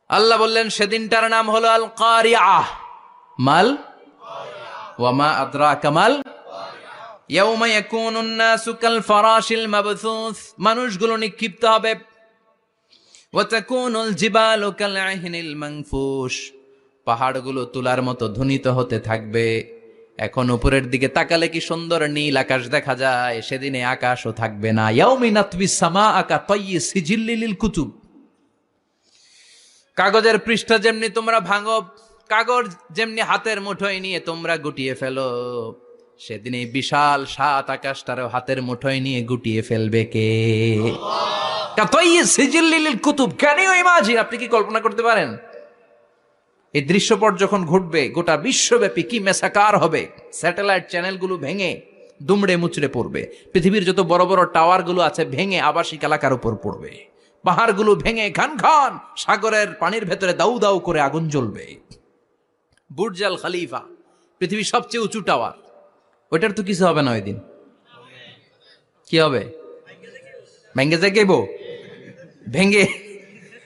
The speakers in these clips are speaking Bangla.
আল্লাহ বললেন সেদিনটার নাম হলো আল কারিআহ। মাল ওয়ামা আদরাকা মাল ইয়াউমা ইয়াকুনুন নাসু কাল ফারাশিল মাবথুস, মানুষগুলো নিক্ষিপ্ত হবে। ওয়া তাকুনুল জিবালু কাল আহিনিল মানফুশ, পাহাড়গুলো তুলার মতো ধ্বনিত হতে থাকবে। এখন উপরের দিকে তাকালে কি সুন্দর নীল আকাশ দেখা যায়, সেদিনে আকাশও থাকবে না। ইয়াউমি নাতবিস সামাআ কা তায়্যি সিজিল্লিল কুতুব, কাগজের পৃষ্ঠা যেমনি তোমরা ভাঙো, কাগজ যেমনি হাতের মুঠোয় নিয়ে তোমরা গুটিয়ে ফেলো, সেদিন এই বিশাল সাত আকাশটারও হাতের মুঠোয় নিয়ে গুটিয়ে ফেলবে কে? সিজিল্লিল কুতুব, ক্যান ইউ ইমাজিন? আপনি কি কল্পনা করতে পারেন এই দৃশ্যপট যখন ঘটবে গোটা বিশ্বব্যাপী কি মেসাকার হবে? স্যাটেলাইট চ্যানেলগুলো ভেঙে দুমড়ে মুচড়ে পড়বে, পৃথিবীর যত বড় বড় টাওয়ারগুলো আছে ভেঙে আবাসিক এলাকার উপর পড়বে, পাহাড়গুলো ভেঙে খান খান সাগরের পানির ভেতরে দাউ দাউ করে আগুন জ্বলবে। বুর্জ আল খলিফা পৃথিবীর সবচেয়ে উঁচু টাওয়ার, ওইটার তো কিছু হবে না ওই দিন। কি হবে? ভেঙে যাইব, ভেঙে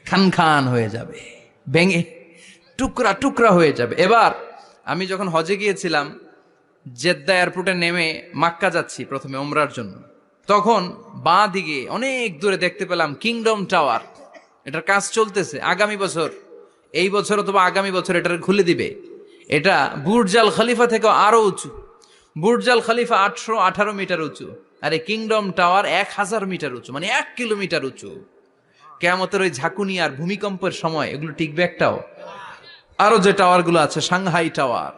খান খান হয়ে যাবে, ভেঙে টুকরা টুকরা হয়ে যাবে। এবার আমি যখন হজে গিয়েছিলাম, জেদ্দা এয়ারপোর্টে নেমে মাক্কা যাচ্ছি প্রথমে ওমরার জন্য, তখন বাঁ দিকে অনেক দূরে দেখতে পেলাম কিংডম টাওয়ার। এটার কাজ চলতেছে, আগামী বছর, এই বছর অথবা আগামী বছর এটার খুলে দিবে। এটা বুর্জ আল খলিফা থেকে আরো উঁচু। বুর্জ আল খলিফা 818 মিটার উঁচু, আর এই কিংডম টাওয়ার 1000 মিটার উঁচু, মানে 1 কিলোমিটার উঁচু। কিয়ামতের ওই ঝাঁকুনি আর ভূমিকম্পের সময় এগুলো টিকবে একটাও? আরো যে টাওয়ার গুলো আছে, সাংহাই টাওয়ার,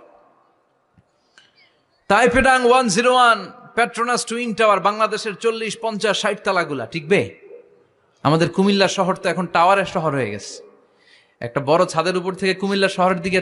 তাইপেডাং 101, পেট্রোনাস টুইন টাওয়ার, বাংলাদেশের 40, 50, 60 তালাগুলা টিকবে? আমাদের কুমিল্লা শহর তো এখন টাওয়ারের শহর হয়ে গেছে। একটা বড় ছাদের উপর থেকে কুমিল্লা শহরের দিকে